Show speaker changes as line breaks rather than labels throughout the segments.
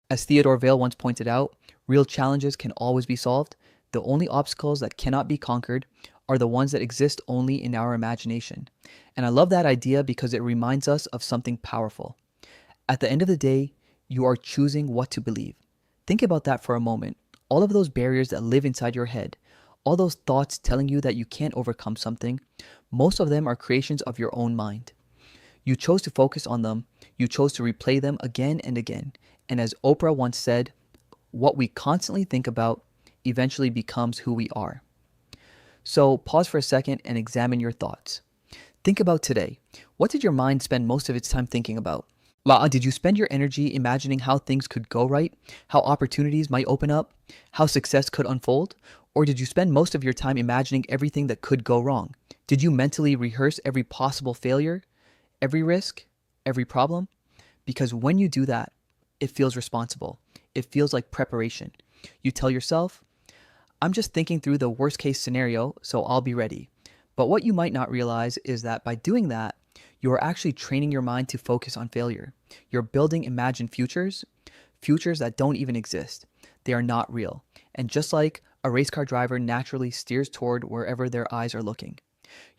As Theodore Vail once pointed out, real challenges can always be solved. The only obstacles that cannot be conquered are the ones that exist only in our imagination. And I love that idea because it reminds us of something powerful. At the end of the day, you are choosing what to believe. Think about that for a moment. All of those barriers that live inside your head, all those thoughts telling you that you can't overcome something, most of them are creations of your own mind. You chose to focus on them, you chose to replay them again and again. And as Oprah once said, what we constantly think about eventually becomes who we are. So pause for a second and examine your thoughts. Think about today. What did your mind spend most of its time thinking about? Did you spend your energy imagining how things could go right, how opportunities might open up, how success could unfold? Or did you spend most of your time imagining everything that could go wrong? Did you mentally rehearse every possible failure, every risk, every problem? Because when you do that, it feels responsible. It feels like preparation. You tell yourself, I'm just thinking through the worst case scenario, so I'll be ready. But what you might not realize is that by doing that, you are actually training your mind to focus on failure. You're building imagined futures, futures that don't even exist. They are not real. And just like a race car driver naturally steers toward wherever their eyes are looking,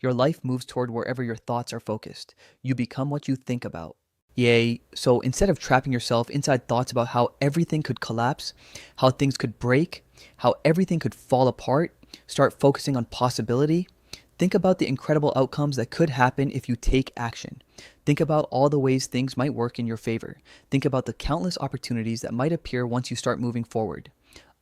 your life moves toward wherever your thoughts are focused. You become what you think about. Yay. So instead of trapping yourself inside thoughts about how everything could collapse, how things could break, how everything could fall apart, start focusing on possibility. Think about the incredible outcomes that could happen if you take action. Think about all the ways things might work in your favor. Think about the countless opportunities that might appear once you start moving forward.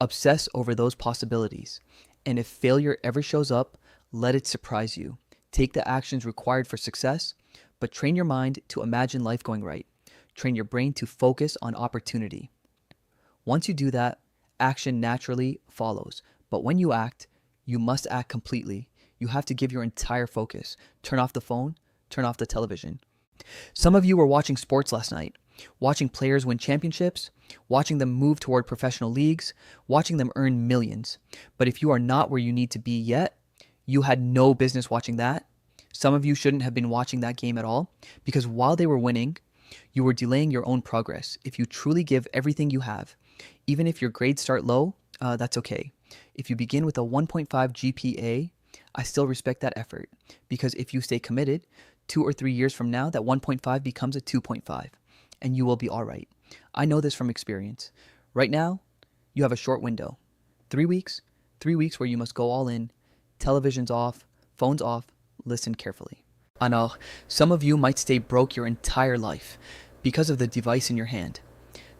Obsess over those possibilities. And if failure ever shows up, let it surprise you. Take the actions required for success, but train your mind to imagine life going right. Train your brain to focus on opportunity. Once you do that, action naturally follows. But when you act, you must act completely. You have to give your entire focus. Turn off the phone, turn off the television. Some of you were watching sports last night, watching players win championships, watching them move toward professional leagues, watching them earn millions. But if you are not where you need to be yet, you had no business watching that. Some of you shouldn't have been watching that game at all, because while they were winning, you were delaying your own progress. If you truly give everything you have, even if your grades start low, that's okay. If you begin with a 1.5 GPA, I still respect that effort, because if you stay committed, 2 or 3 years from now, that 1.5 becomes a 2.5, and you will be all right. I know this from experience. Right now, you have a short window. 3 weeks, 3 weeks where you must go all in, television's off, phone's off, listen carefully. I know some of you might stay broke your entire life because of the device in your hand.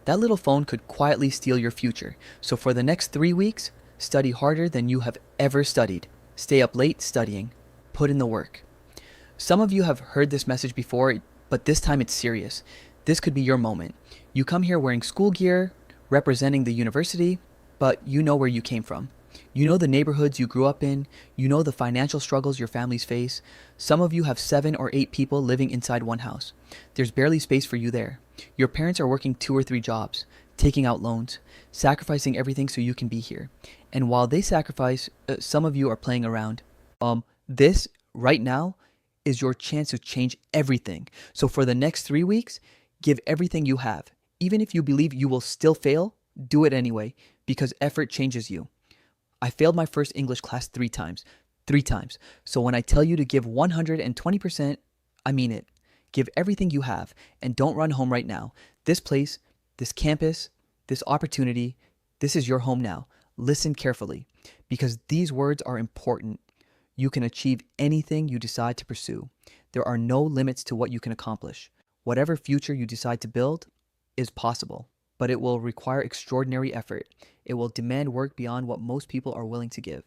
That little phone could quietly steal your future. So for the next 3 weeks, study harder than you have ever studied. Stay up late studying. Put in the work. Some of you have heard this message before, but this time it's serious. This could be your moment. You come here wearing school gear, representing the university, but you know where you came from. You know the neighborhoods you grew up in. You know the financial struggles your families face. Some of you have 7 or 8 people living inside one house. There's barely space for you there. Your parents are working 2 or 3 jobs, taking out loans, sacrificing everything so you can be here. And while they sacrifice, some of you are playing around. This, right now, is your chance to change everything. So for the next 3 weeks, give everything you have. Even if you believe you will still fail, do it anyway, because effort changes you. I failed my first English class 3 times. 3 times. So when I tell you to give 120%, I mean it. Give everything you have and don't run home right now. This place, this campus, this opportunity, this is your home now. Listen carefully, because these words are important. You can achieve anything you decide to pursue. There are no limits to what you can accomplish. Whatever future you decide to build is possible, but it will require extraordinary effort. It will demand work beyond what most people are willing to give.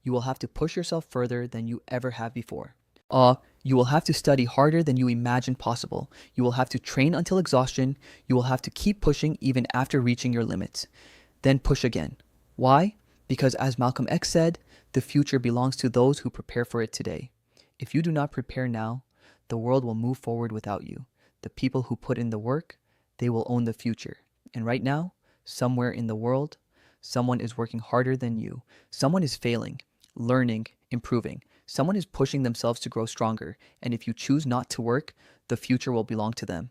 You will have to push yourself further than you ever have before. You will have to study harder than you imagined possible. You will have to train until exhaustion. You will have to keep pushing even after reaching your limits. Then push again. Why? Because as Malcolm X said, the future belongs to those who prepare for it today. If you do not prepare now, the world will move forward without you. The people who put in the work, they will own the future. And right now, somewhere in the world, someone is working harder than you. Someone is failing, learning, improving. Someone is pushing themselves to grow stronger. And if you choose not to work, the future will belong to them.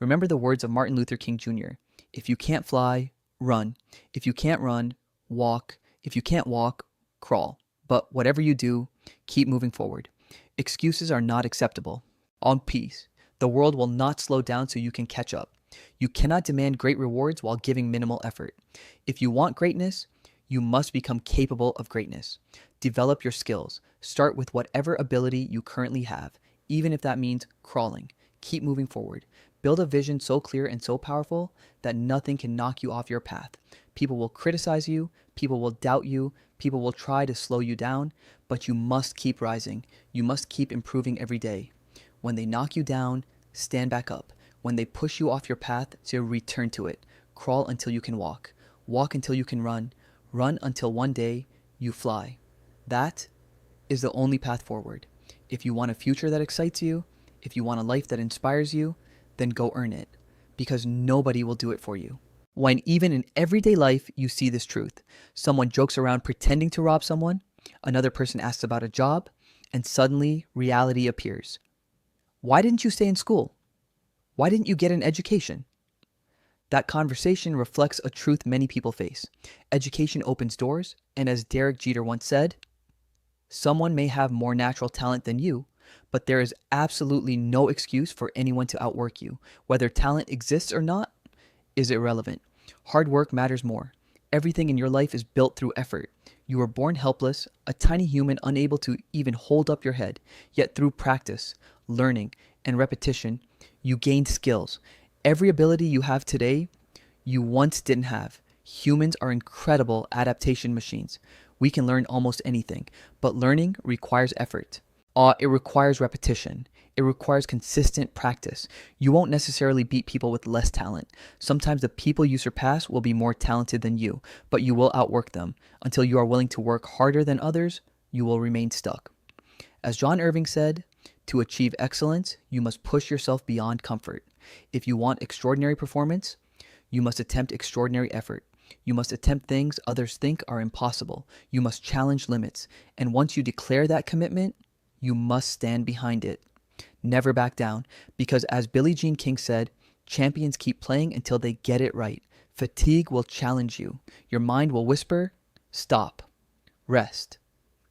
Remember the words of Martin Luther King Jr. If you can't fly, run. If you can't run, walk. If you can't walk, crawl. But whatever you do, keep moving forward. Excuses are not acceptable. On peace. The world will not slow down so you can catch up. You cannot demand great rewards while giving minimal effort. If you want greatness, you must become capable of greatness. Develop your skills. Start with whatever ability you currently have, even if that means crawling. Keep moving forward. Build a vision so clear and so powerful that nothing can knock you off your path. People will criticize you, people will doubt you, people will try to slow you down, but you must keep rising. You must keep improving every day. When they knock you down, stand back up. When they push you off your path, to return to it. Crawl until you can walk. Walk until you can run. Run until one day you fly. That is the only path forward. If you want a future that excites you, if you want a life that inspires you, then go earn it, because nobody will do it for you. When even in everyday life you see this truth, someone jokes around pretending to rob someone, another person asks about a job, and suddenly reality appears. Why didn't you stay in school? Why didn't you get an education? That conversation reflects a truth many people face. Education opens doors, and as Derek Jeter once said, someone may have more natural talent than you, but there is absolutely no excuse for anyone to outwork you. Whether talent exists or not is irrelevant. Hard work matters more. Everything in your life is built through effort. You were born helpless, a tiny human unable to even hold up your head. Yet through practice, learning, and repetition, you gained skills. Every ability you have today, you once didn't have. Humans are incredible adaptation machines. We can learn almost anything, but learning requires effort. It requires repetition. It requires consistent practice. You won't necessarily beat people with less talent. Sometimes the people you surpass will be more talented than you, but you will outwork them. Until you are willing to work harder than others, you will remain stuck. As John Irving said, to achieve excellence, you must push yourself beyond comfort. If you want extraordinary performance, you must attempt extraordinary effort. You must attempt things others think are impossible. You must challenge limits. And once you declare that commitment, you must stand behind it. Never back down, because as Billie Jean King said, champions keep playing until they get it right. Fatigue will challenge you. Your mind will whisper, stop, rest,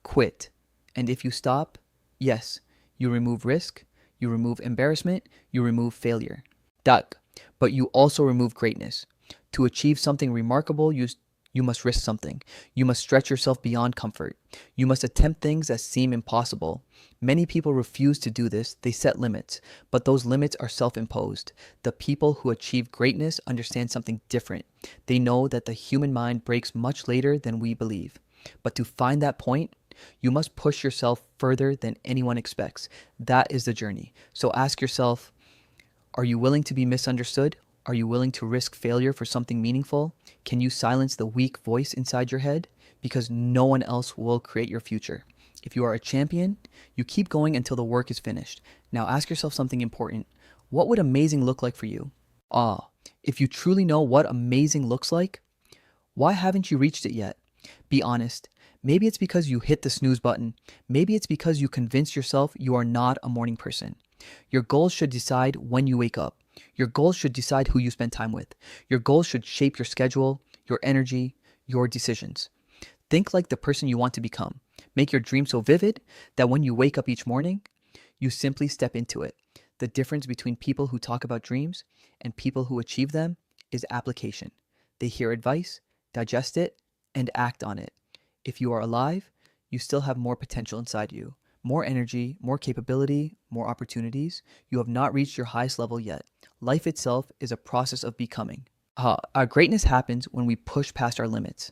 quit. And if you stop, yes, you remove risk, you remove embarrassment, you remove failure. But you also remove greatness. To achieve something remarkable, you must risk something. You must stretch yourself beyond comfort. You must attempt things that seem impossible. Many people refuse to do this. They set limits, but those limits are self-imposed. The people who achieve greatness understand something different. They know that the human mind breaks much later than we believe. But to find that point, you must push yourself further than anyone expects. That is the journey. So ask yourself, are you willing to be misunderstood? Are you willing to risk failure for something meaningful? Can you silence the weak voice inside your head? Because no one else will create your future. If you are a champion, you keep going until the work is finished. Now ask yourself something important. What would amazing look like for you? If you truly know what amazing looks like, why haven't you reached it yet? Be honest. Maybe it's because you hit the snooze button. Maybe it's because you convinced yourself you are not a morning person. Your goals should decide when you wake up. Your goals should decide who you spend time with. Your goals should shape your schedule, your energy, your decisions. Think like the person you want to become. Make your dream so vivid that when you wake up each morning, you simply step into it. The difference between people who talk about dreams and people who achieve them is application. They hear advice, digest it, and act on it. If you are alive, you still have more potential inside you. More energy, more capability, more opportunities. You have not reached your highest level yet. Life itself is a process of becoming. Our greatness happens when we push past our limits.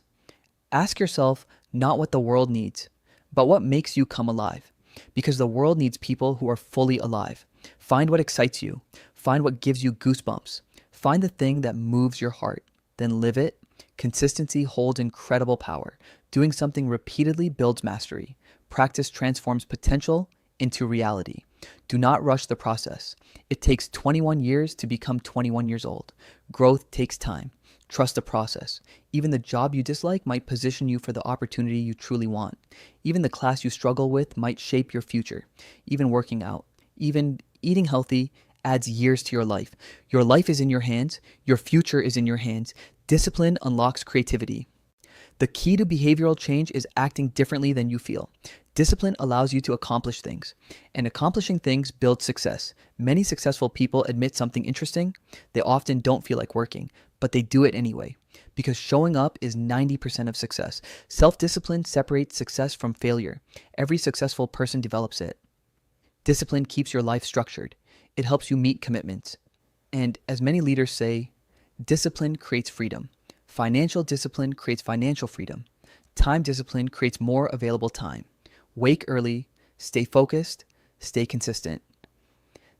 Ask yourself not what the world needs, but what makes you come alive. Because the world needs people who are fully alive. Find what excites you. Find what gives you goosebumps. Find the thing that moves your heart. Then live it. Consistency holds incredible power. Doing something repeatedly builds mastery. Practice transforms potential into reality. Do not rush the process. It takes 21 years to become 21 years old. Growth takes time. Trust the process. Even the job you dislike might position you for the opportunity you truly want. Even the class you struggle with might shape your future. Even working out, even eating healthy, adds years to your life. Your life is in your hands. Your future is in your hands. Discipline unlocks creativity. The key to behavioral change is acting differently than you feel. Discipline allows you to accomplish things, and accomplishing things builds success. Many successful people admit something interesting. They often don't feel like working, but they do it anyway, because showing up is 90% of success. Self-discipline separates success from failure. Every successful person develops it. Discipline keeps your life structured. It helps you meet commitments. And as many leaders say, discipline creates freedom. Financial discipline creates financial freedom. Time discipline creates more available time. Wake early, stay focused, stay consistent.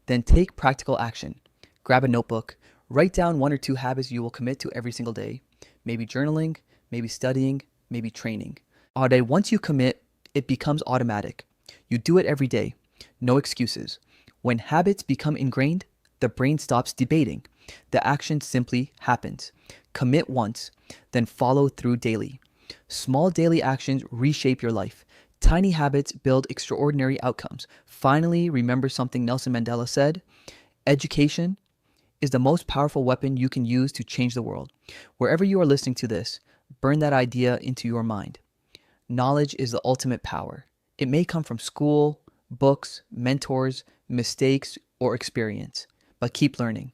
Then take practical action. Grab a notebook, write down 1 or 2 habits you will commit to every single day. Maybe journaling, maybe studying, maybe training. Once you commit, it becomes automatic. You do it every day. No excuses. When habits become ingrained, the brain stops debating. The action simply happens. Commit once, then follow through daily. Small daily actions reshape your life. Tiny habits build extraordinary outcomes. Finally, remember something Nelson Mandela said: education is the most powerful weapon you can use to change the world. Wherever you are listening to this, burn that idea into your mind. Knowledge is the ultimate power. It may come from school, books, mentors, mistakes, or experience, but keep learning.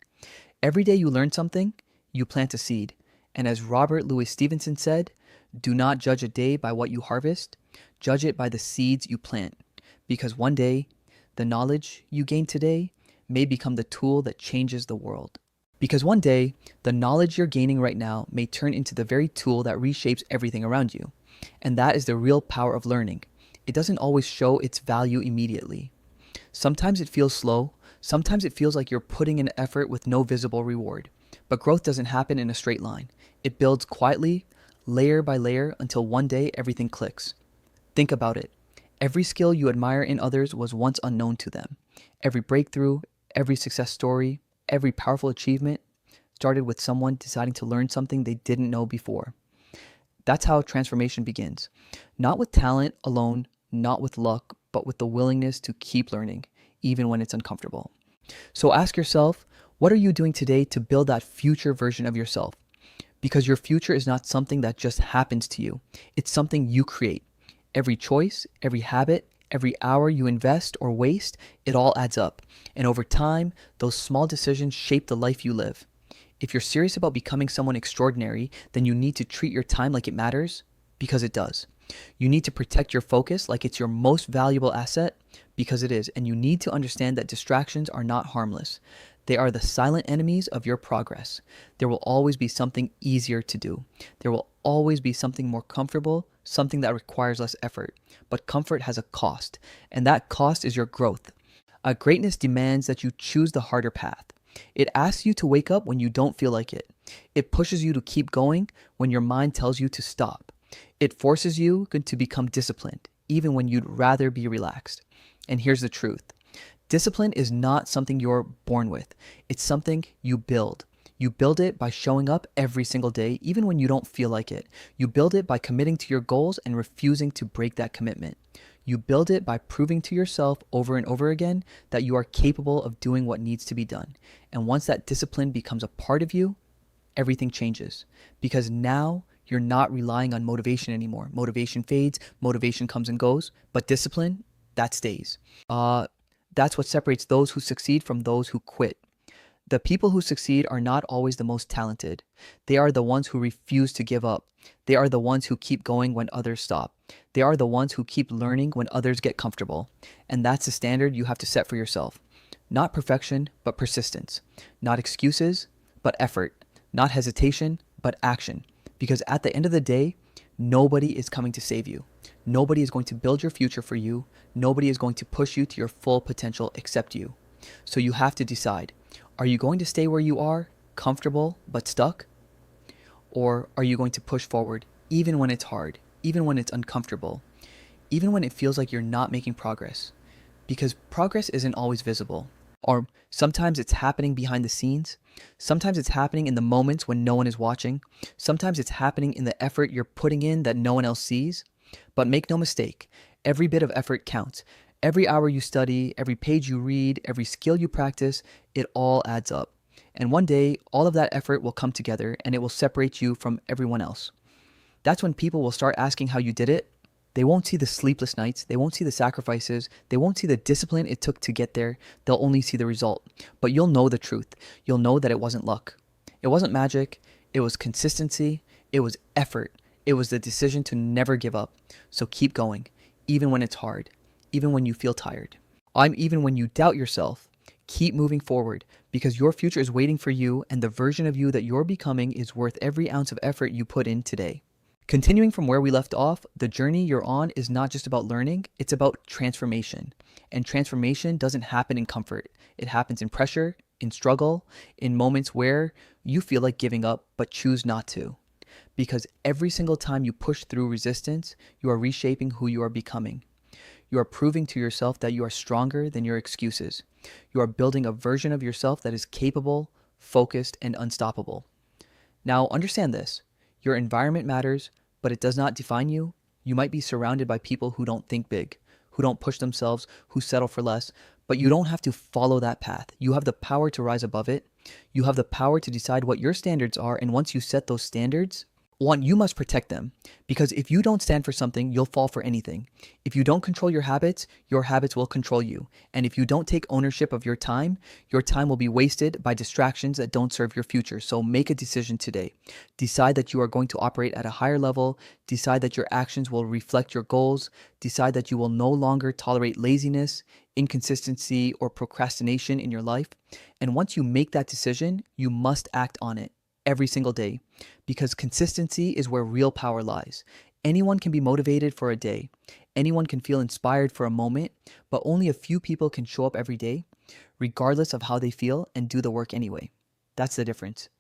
Every day you learn something, you plant a seed. And as Robert Louis Stevenson said, do not judge a day by what you harvest, judge it by the seeds you plant. Because one day, the knowledge you gain today may become the tool that changes the world. Because one day, the knowledge you're gaining right now may turn into the very tool that reshapes everything around you. And that is the real power of learning. It doesn't always show its value immediately. Sometimes it feels slow. Sometimes it feels like you're putting in effort with no visible reward. But growth doesn't happen in a straight line. It builds quietly, layer by layer, until one day everything clicks. Think about it. Every skill you admire in others was once unknown to them. Every breakthrough, every success story, every powerful achievement started with someone deciding to learn something they didn't know before. That's how transformation begins. Not with talent alone, not with luck, but with the willingness to keep learning, even when it's uncomfortable. So ask yourself, what are you doing today to build that future version of yourself? Because your future is not something that just happens to you. It's something you create. Every choice, every habit, every hour you invest or waste, it all adds up. And over time, those small decisions shape the life you live. If you're serious about becoming someone extraordinary, then you need to treat your time like it matters, because it does. You need to protect your focus like it's your most valuable asset, because it is. And you need to understand that distractions are not harmless. They are the silent enemies of your progress. There will always be something easier to do. There will always be something more comfortable, something that requires less effort. But comfort has a cost, and that cost is your growth. Greatness demands that you choose the harder path. It asks you to wake up when you don't feel like it. It pushes you to keep going when your mind tells you to stop. It forces you to become disciplined, even when you'd rather be relaxed. And here's the truth. Discipline is not something you're born with. It's something you build. You build it by showing up every single day, even when you don't feel like it. You build it by committing to your goals and refusing to break that commitment. You build it by proving to yourself over and over again that you are capable of doing what needs to be done. And once that discipline becomes a part of you, everything changes. Because now you're not relying on motivation anymore. Motivation fades, motivation comes and goes, but discipline, that stays. That's what separates those who succeed from those who quit. The people who succeed are not always the most talented. They are the ones who refuse to give up. They are the ones who keep going when others stop. They are the ones who keep learning when others get comfortable. And that's the standard you have to set for yourself. Not perfection, but persistence. Not excuses, but effort. Not hesitation, but action. Because at the end of the day, nobody is coming to save you. Nobody is going to build your future for you. Nobody is going to push you to your full potential except you. So you have to decide. Are you going to stay where you are, comfortable but stuck? Or are you going to push forward even when it's hard, even when it's uncomfortable, even when it feels like you're not making progress? Because progress isn't always visible. Or sometimes it's happening behind the scenes. Sometimes it's happening in the moments when no one is watching. Sometimes it's happening in the effort you're putting in that no one else sees. But make no mistake, every bit of effort counts. Every hour you study, every page you read, every skill you practice, it all adds up. And one day, all of that effort will come together and it will separate you from everyone else. That's when people will start asking how you did it. They won't see the sleepless nights, they won't see the sacrifices, they won't see the discipline it took to get there. They'll only see the result. But you'll know the truth. You'll know that it wasn't luck. It wasn't magic. It was consistency. It was effort. It was the decision to never give up. So keep going, even when it's hard, even when you feel tired. Even when you doubt yourself, keep moving forward because your future is waiting for you and the version of you that you're becoming is worth every ounce of effort you put in today. Continuing from where we left off, the journey you're on is not just about learning, it's about transformation. And transformation doesn't happen in comfort. It happens in pressure, in struggle, in moments where you feel like giving up but choose not to. Because every single time you push through resistance, you are reshaping who you are becoming. You are proving to yourself that you are stronger than your excuses. You are building a version of yourself that is capable, focused, and unstoppable. Now, understand this. Your environment matters, but it does not define you. You might be surrounded by people who don't think big, who don't push themselves, who settle for less, but you don't have to follow that path. You have the power to rise above it. You have the power to decide what your standards are, and once you set those standards, one, you must protect them because if you don't stand for something, you'll fall for anything. If you don't control your habits will control you. And if you don't take ownership of your time will be wasted by distractions that don't serve your future. So make a decision today. Decide that you are going to operate at a higher level. Decide that your actions will reflect your goals. Decide that you will no longer tolerate laziness, inconsistency, or procrastination in your life. And once you make that decision, you must act on it every single day because consistency is where real power lies. Anyone can be motivated for a day. Anyone can feel inspired for a moment, but only a few people can show up every day, regardless of how they feel, and do the work anyway. That's the difference.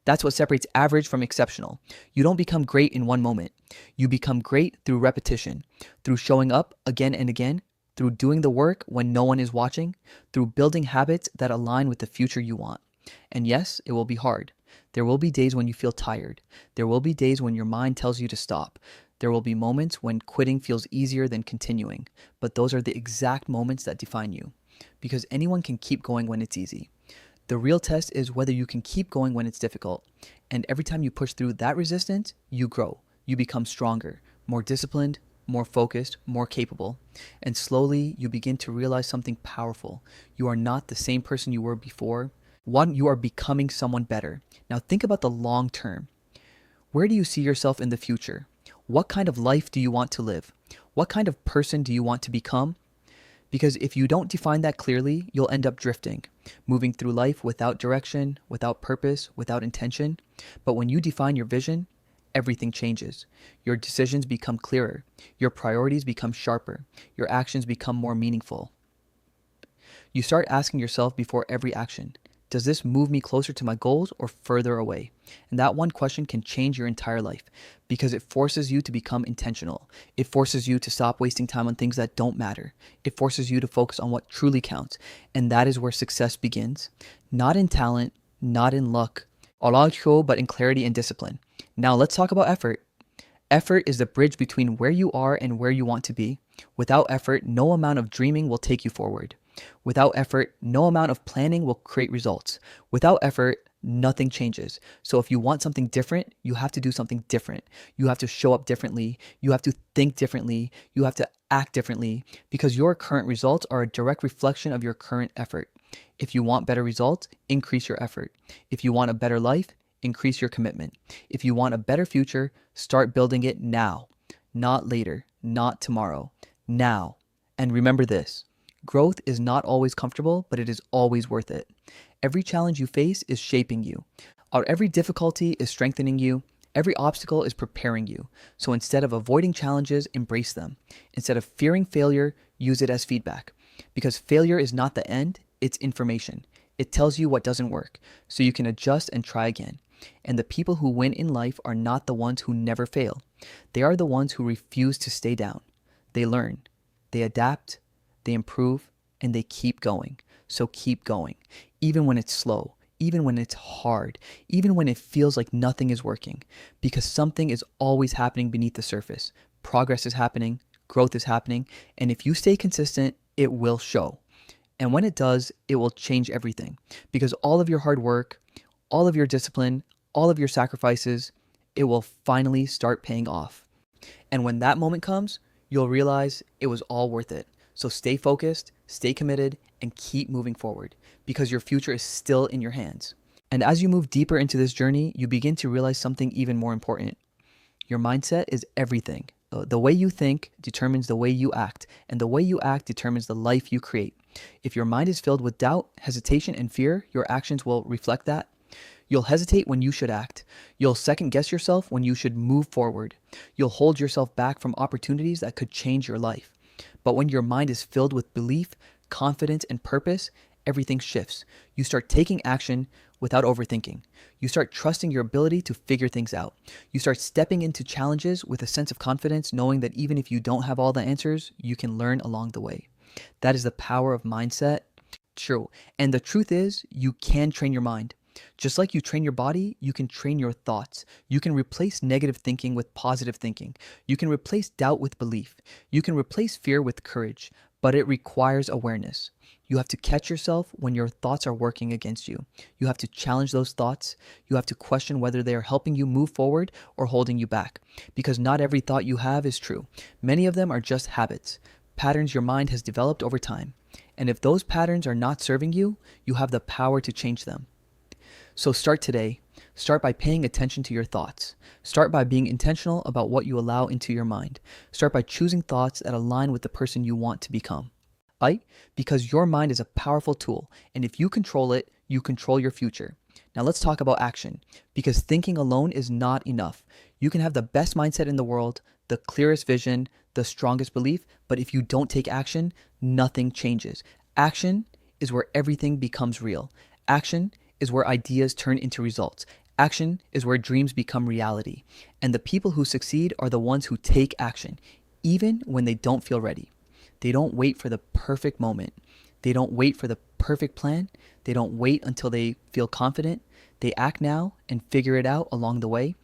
That's what separates average from exceptional. You don't become great in one moment. You become great through repetition, through showing up again and again, through doing the work when no one is watching, through building habits that align with the future you want. And yes, it will be hard. There will be days when you feel tired. There will be days when your mind tells you to stop. There will be moments when quitting feels easier than continuing. But those are the exact moments that define you. Because anyone can keep going when it's easy. The real test is whether you can keep going when it's difficult. And every time you push through that resistance, you grow. You become stronger, more disciplined, more focused, more capable. And slowly, you begin to realize something powerful. You are not the same person you were before. One, you are becoming someone better. Now think about the long term. Where do you see yourself in the future? What kind of life do you want to live? What kind of person do you want to become? Because if you don't define that clearly, you'll end up drifting, moving through life without direction, without purpose, without intention. But when you define your vision, everything changes. Your decisions become clearer. Your priorities become sharper. Your actions become more meaningful. You start asking yourself before every action, does this move me closer to my goals or further away? And that one question can change your entire life because it forces you to become intentional. It forces you to stop wasting time on things that don't matter. It forces you to focus on what truly counts. And that is where success begins. Not in talent, not in luck, but in clarity and discipline. Now let's talk about effort. Effort is the bridge between where you are and where you want to be. Without effort, no amount of dreaming will take you forward. Without effort, no amount of planning will create results. Without effort, nothing changes. So if you want something different, you have to do something different. You have to show up differently. You have to think differently. You have to act differently because your current results are a direct reflection of your current effort. If you want better results, increase your effort. If you want a better life, increase your commitment. If you want a better future, start building it now. Not later, not tomorrow, now. And remember this. Growth is not always comfortable, but it is always worth it. Every challenge you face is shaping you. Every difficulty is strengthening you. Every obstacle is preparing you. So instead of avoiding challenges, embrace them. Instead of fearing failure, use it as feedback. Because failure is not the end, it's information. It tells you what doesn't work, so you can adjust and try again. And the people who win in life are not the ones who never fail. They are the ones who refuse to stay down. They learn, they adapt, they improve, and they keep going. So keep going, even when it's slow, even when it's hard, even when it feels like nothing is working, because something is always happening beneath the surface. Progress is happening, growth is happening. And if you stay consistent, it will show. And when it does, it will change everything because all of your hard work, all of your discipline, all of your sacrifices, it will finally start paying off. And when that moment comes, you'll realize it was all worth it. So stay focused, stay committed, and keep moving forward because your future is still in your hands. And as you move deeper into this journey, you begin to realize something even more important. Your mindset is everything. The way you think determines the way you act, and the way you act determines the life you create. If your mind is filled with doubt, hesitation, and fear, your actions will reflect that. You'll hesitate when you should act. You'll second guess yourself when you should move forward. You'll hold yourself back from opportunities that could change your life. But when your mind is filled with belief, confidence, and purpose, everything shifts. You start taking action without overthinking. You start trusting your ability to figure things out. You start stepping into challenges with a sense of confidence, knowing that even if you don't have all the answers, you can learn along the way. That is the power of mindset. True. And the truth is, you can train your mind. Just like you train your body, you can train your thoughts. You can replace negative thinking with positive thinking. You can replace doubt with belief. You can replace fear with courage, but it requires awareness. You have to catch yourself when your thoughts are working against you. You have to challenge those thoughts. You have to question whether they are helping you move forward or holding you back. Because not every thought you have is true. Many of them are just habits, patterns your mind has developed over time. And if those patterns are not serving you, you have the power to change them. So start today. Start by paying attention to your thoughts. Start by being intentional about what you allow into your mind. Start by choosing thoughts that align with the person you want to become. Right? Because your mind is a powerful tool, and if you control it, you control your future. Now let's talk about action, because thinking alone is not enough. You can have the best mindset in the world, the clearest vision, the strongest belief, but if you don't take action, nothing changes. Action is where everything becomes real. Action is where ideas turn into results. Action is where dreams become reality. And the people who succeed are the ones who take action, even when they don't feel ready. They don't wait for the perfect moment. They don't wait for the perfect plan. They don't wait until they feel confident. They act now and figure it out along the way.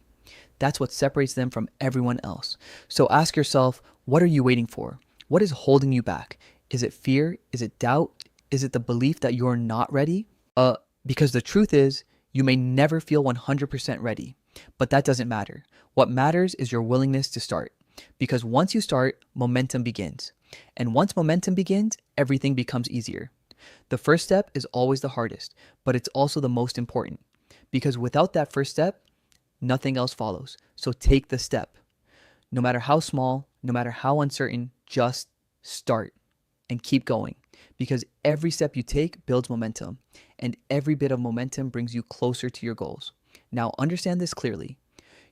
That's what separates them from everyone else. So ask yourself, what are you waiting for? What is holding you back? Is it fear? Is it doubt? Is it the belief that you're not ready? Because the truth is, you may never feel 100% ready, but that doesn't matter. What matters is your willingness to start. Because once you start, momentum begins. And once momentum begins, everything becomes easier. The first step is always the hardest, but it's also the most important. Because without that first step, nothing else follows. So take the step. No matter how small, no matter how uncertain, just start and keep going. Because every step you take builds momentum, and every bit of momentum brings you closer to your goals. Now understand this clearly.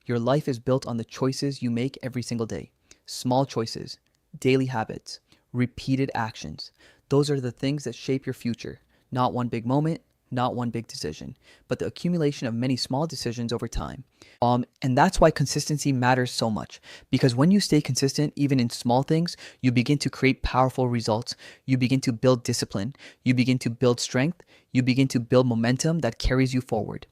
Your life is built on the choices you make every single day. Small choices, daily habits, repeated actions. Those are the things that shape your future. Not one big moment, not one big decision, but the accumulation of many small decisions over time. And that's why consistency matters so much. Because when you stay consistent, even in small things, you begin to create powerful results. You begin to build discipline. You begin to build strength. You begin to build momentum that carries you forward.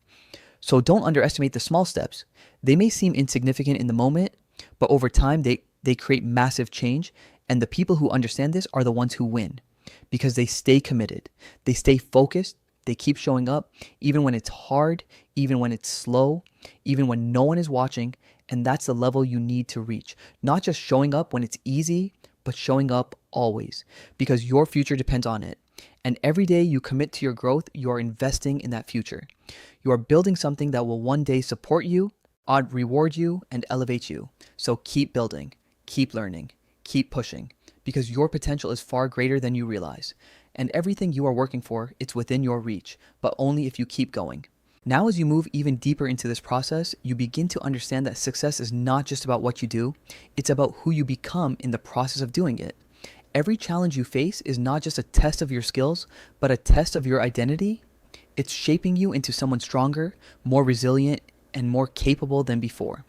So don't underestimate the small steps. They may seem insignificant in the moment, but over time, they create massive change. And the people who understand this are the ones who win because they stay committed. They stay focused. They keep showing up, even when it's hard, even when it's slow, even when no one is watching. And that's the level you need to reach. Not just showing up when it's easy, but showing up always, because your future depends on it. And every day you commit to your growth, you are investing in that future. You are building something that will one day support you, reward you, and elevate you. So keep building, keep learning, keep pushing, because your potential is far greater than you realize. And everything you are working for, it's within your reach, but only if you keep going. Now, as you move even deeper into this process, you begin to understand that success is not just about what you do, it's about who you become in the process of doing it. Every challenge you face is not just a test of your skills, but a test of your identity. It's shaping you into someone stronger, more resilient, and more capable than before.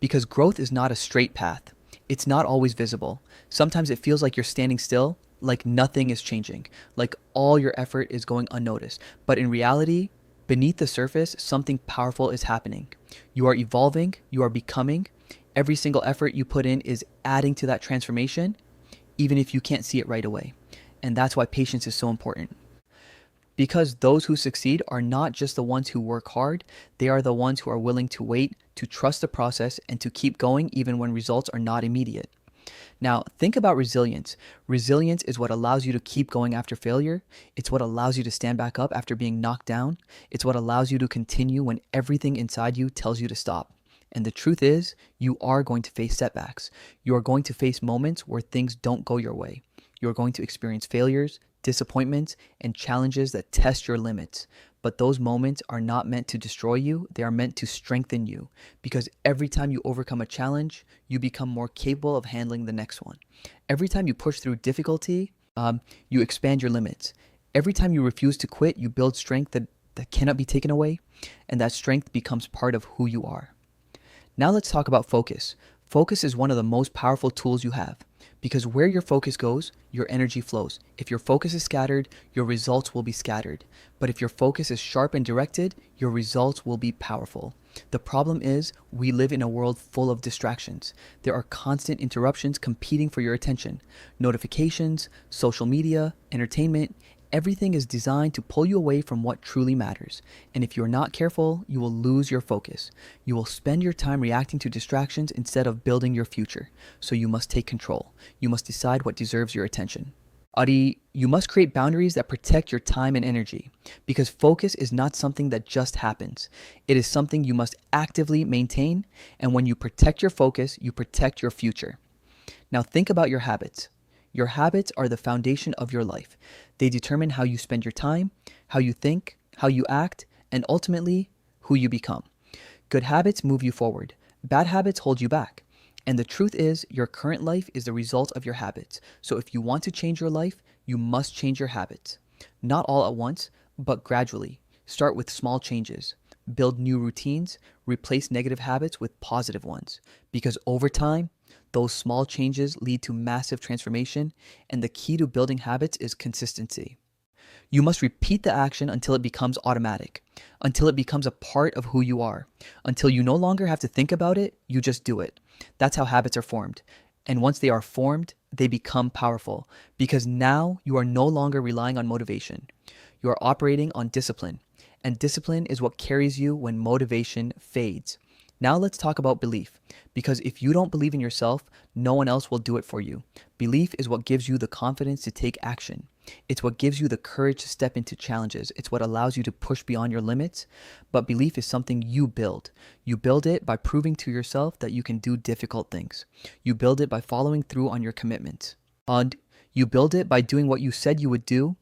Because growth is not a straight path. It's not always visible. Sometimes it feels like you're standing still, like nothing is changing, like all your effort is going unnoticed. But in reality, beneath the surface, something powerful is happening. You are evolving, you are becoming, Every single effort you put in is adding to that transformation, even if you can't see it right away. And that's why patience is so important. Because those who succeed are not just the ones who work hard, they are the ones who are willing to wait, to trust the process, and to keep going even when results are not immediate. Now, think about resilience. Resilience is what allows you to keep going after failure. It's what allows you to stand back up after being knocked down. It's what allows you to continue when everything inside you tells you to stop. And the truth is, you are going to face setbacks. You are going to face moments where things don't go your way. You are going to experience failures, disappointments, and challenges that test your limits. But those moments are not meant to destroy you, they are meant to strengthen you. Because every time you overcome a challenge, you become more capable of handling the next one. Every time you push through difficulty, you expand your limits. Every time you refuse to quit, you build strength that cannot be taken away, and that strength becomes part of who you are. Now let's talk about focus. Focus is one of the most powerful tools you have. Because where your focus goes, your energy flows. If your focus is scattered, your results will be scattered. But if your focus is sharp and directed, your results will be powerful. The problem is, we live in a world full of distractions. There are constant interruptions competing for your attention. Notifications, social media, entertainment, everything is designed to pull you away from what truly matters. And if you're not careful, you will lose your focus. You will spend your time reacting to distractions instead of building your future. So you must take control. You must decide what deserves your attention. Adi, you must create boundaries that protect your time and energy. Because focus is not something that just happens. It is something you must actively maintain. And when you protect your focus, you protect your future. Now think about your habits. Your habits are the foundation of your life. They determine how you spend your time, how you think, how you act, and ultimately, who you become. Good habits move you forward. Bad habits hold you back. And the truth is, your current life is the result of your habits. So if you want to change your life, you must change your habits. Not all at once, but gradually. Start with small changes. Build new routines. Replace negative habits with positive ones. Because over time, those small changes lead to massive transformation, and the key to building habits is consistency. You must repeat the action until it becomes automatic, until it becomes a part of who you are, until you no longer have to think about it, you just do it. That's how habits are formed. And once they are formed, they become powerful, because now you are no longer relying on motivation. You are operating on discipline, and discipline is what carries you when motivation fades. Now let's talk about belief, because if you don't believe in yourself, no one else will do it for you. Belief is what gives you the confidence to take action. It's what gives you the courage to step into challenges. It's what allows you to push beyond your limits. But belief is something you build. You build it by proving to yourself that you can do difficult things. You build it by following through on your commitments. And you build it by doing what you said you would do,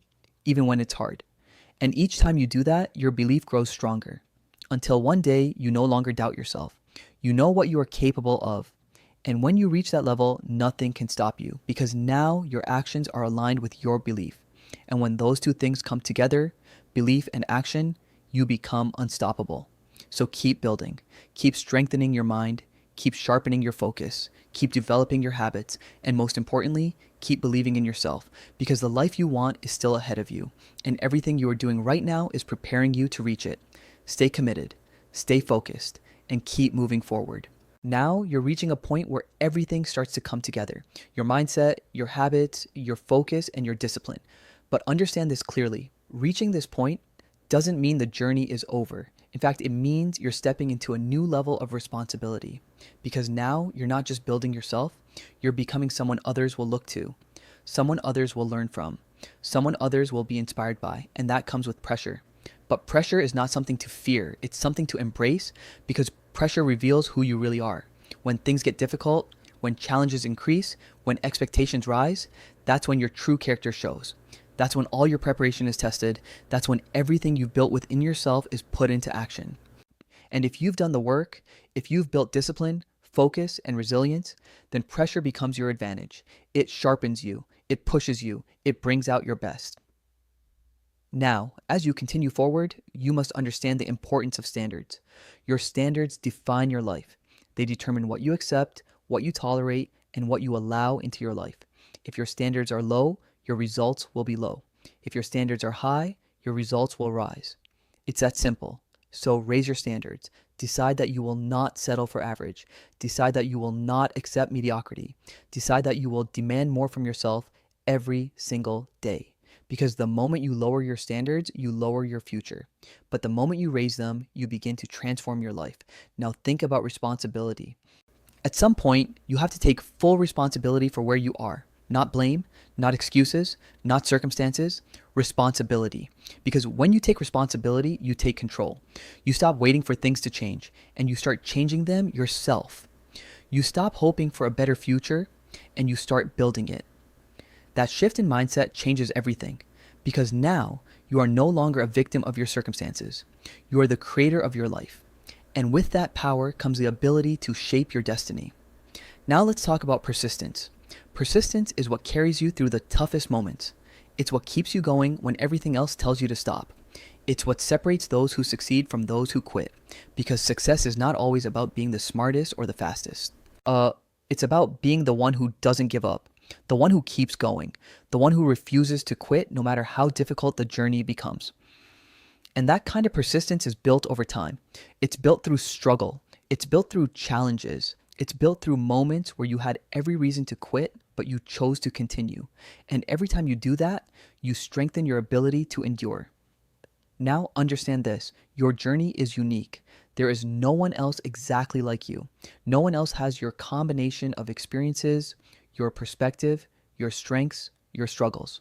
even when it's hard. And each time you do that, your belief grows stronger. Until one day, you no longer doubt yourself. You know what you are capable of. And when you reach that level, nothing can stop you, because now your actions are aligned with your belief. And when those two things come together, belief and action, you become unstoppable. So keep building, keep strengthening your mind, keep sharpening your focus, keep developing your habits, and most importantly, keep believing in yourself, because the life you want is still ahead of you, and everything you are doing right now is preparing you to reach it. Stay committed, stay focused, and keep moving forward. Now you're reaching a point where everything starts to come together. Your mindset, your habits, your focus, and your discipline. But understand this clearly. Reaching this point doesn't mean the journey is over. In fact, it means you're stepping into a new level of responsibility. Because now you're not just building yourself, you're becoming someone others will look to, someone others will learn from, someone others will be inspired by, and that comes with pressure. But pressure is not something to fear. It's something to embrace, because pressure reveals who you really are. When things get difficult, when challenges increase, when expectations rise, that's when your true character shows. That's when all your preparation is tested. That's when everything you've built within yourself is put into action. And if you've done the work, if you've built discipline, focus, and resilience, then pressure becomes your advantage. It sharpens you. It pushes you. It brings out your best. Now, as you continue forward, you must understand the importance of standards. Your standards define your life. They determine what you accept, what you tolerate, and what you allow into your life. If your standards are low, your results will be low. If your standards are high, your results will rise. It's that simple. So raise your standards. Decide that you will not settle for average. Decide that you will not accept mediocrity. Decide that you will demand more from yourself every single day. Because the moment you lower your standards, you lower your future. But the moment you raise them, you begin to transform your life. Now think about responsibility. At some point, you have to take full responsibility for where you are. Not blame, not excuses, not circumstances, responsibility. Because when you take responsibility, you take control. You stop waiting for things to change and you start changing them yourself. You stop hoping for a better future and you start building it. That shift in mindset changes everything because now you are no longer a victim of your circumstances. You are the creator of your life. And with that power comes the ability to shape your destiny. Now let's talk about persistence. Persistence is what carries you through the toughest moments. It's what keeps you going when everything else tells you to stop. It's what separates those who succeed from those who quit. Because success is not always about being the smartest or the fastest. It's about being the one who doesn't give up, the one who keeps going, the one who refuses to quit no matter how difficult the journey becomes. And that kind of persistence is built over time. It's built through struggle. It's built through challenges. It's built through moments where you had every reason to quit, but you chose to continue. And every time you do that, you strengthen your ability to endure. Now understand this, your journey is unique. There is no one else exactly like you. No one else has your combination of experiences, your perspective, your strengths, your struggles.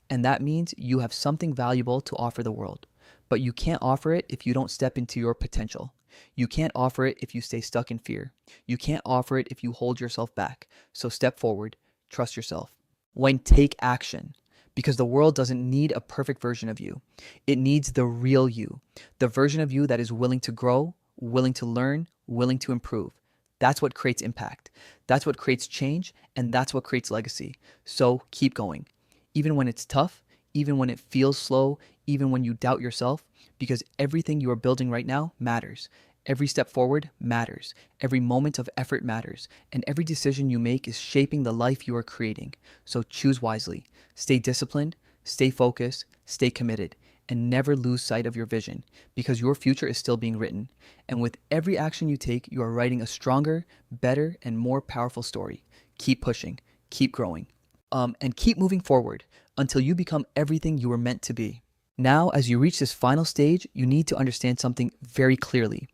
And that means you have something valuable to offer the world. But you can't offer it if you don't step into your potential. You can't offer it if you stay stuck in fear. You can't offer it if you hold yourself back. So step forward, trust yourself. When take action, because the world doesn't need a perfect version of you. It needs the real you, the version of you that is willing to grow, willing to learn, willing to improve. That's what creates impact. That's what creates change, and that's what creates legacy. So keep going. Even when it's tough, even when it feels slow, even when you doubt yourself, because everything you are building right now matters. Every step forward matters. Every moment of effort matters. And every decision you make is shaping the life you are creating. So choose wisely. Stay disciplined, stay focused, stay committed, and never lose sight of your vision because your future is still being written. And with every action you take, you are writing a stronger, better, and more powerful story. Keep pushing, keep growing, and keep moving forward until you become everything you were meant to be. Now, as you reach this final stage, you need to understand something very clearly.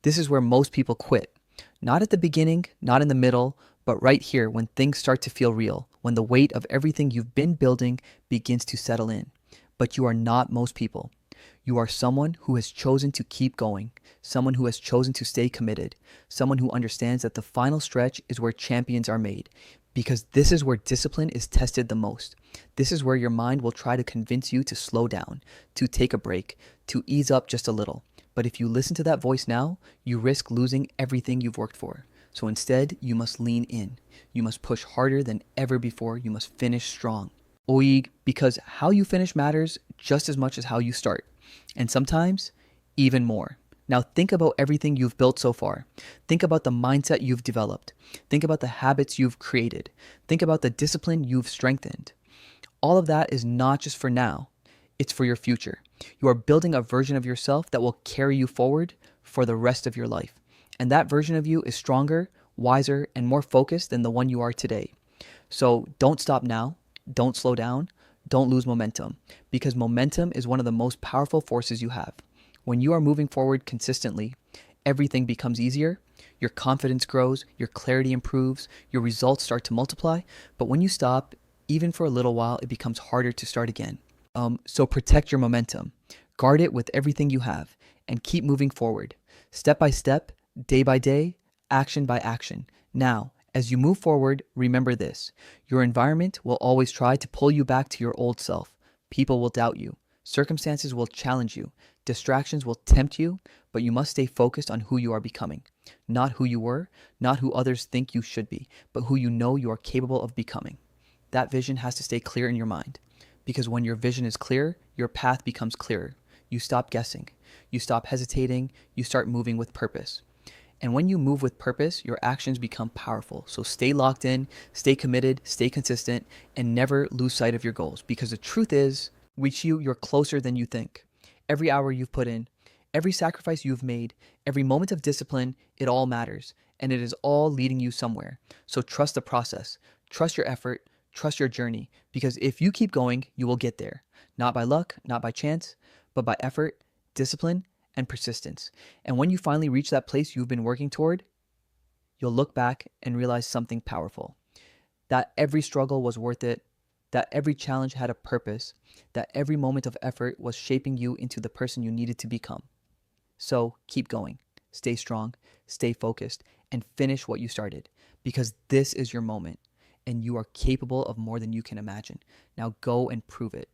This is where most people quit. Not at the beginning, not in the middle, but right here when things start to feel real, when the weight of everything you've been building begins to settle in. But you are not most people. You are someone who has chosen to keep going, someone who has chosen to stay committed, someone who understands that the final stretch is where champions are made, because this is where discipline is tested the most. This is where your mind will try to convince you to slow down, to take a break, to ease up just a little. But if you listen to that voice now, you risk losing everything you've worked for. So instead, you must lean in. You must push harder than ever before. You must finish strong. Because how you finish matters just as much as how you start. And sometimes, even more. Now think about everything you've built so far. Think about the mindset you've developed. Think about the habits you've created. Think about the discipline you've strengthened. All of that is not just for now. It's for your future. You are building a version of yourself that will carry you forward for the rest of your life. And that version of you is stronger, wiser, and more focused than the one you are today. So don't stop now. Don't slow down. Don't lose momentum. Because momentum is one of the most powerful forces you have. When you are moving forward consistently, everything becomes easier. Your confidence grows. Your clarity improves. Your results start to multiply. But when you stop, even for a little while, it becomes harder to start again. So protect your momentum. Guard it with everything you have. And keep moving forward. Step by step, day by day, action by action. Now, as you move forward, remember this. Your environment will always try to pull you back to your old self. People will doubt you. Circumstances will challenge you. Distractions will tempt you, but you must stay focused on who you are becoming. Not who you were, not who others think you should be, but who you know you are capable of becoming. That vision has to stay clear in your mind. Because when your vision is clear, your path becomes clearer. You stop guessing. You stop hesitating. You start moving with purpose. And when you move with purpose, your actions become powerful. So stay locked in, stay committed, stay consistent, and never lose sight of your goals. Because the truth is, you're closer than you think. Every hour you've put in, Every sacrifice you've made, every moment of discipline, it all matters, and it is all leading you somewhere. So trust the process, trust your effort, trust your journey, because if you keep going, you will get there. Not by luck, not by chance, but by effort, discipline, and persistence. And when you finally reach that place you've been working toward, you'll look back and realize something powerful. That every struggle was worth it, that every challenge had a purpose, that every moment of effort was shaping you into the person you needed to become. So keep going, stay strong, stay focused, and finish what you started, because this is your moment and you are capable of more than you can imagine. Now go and prove it.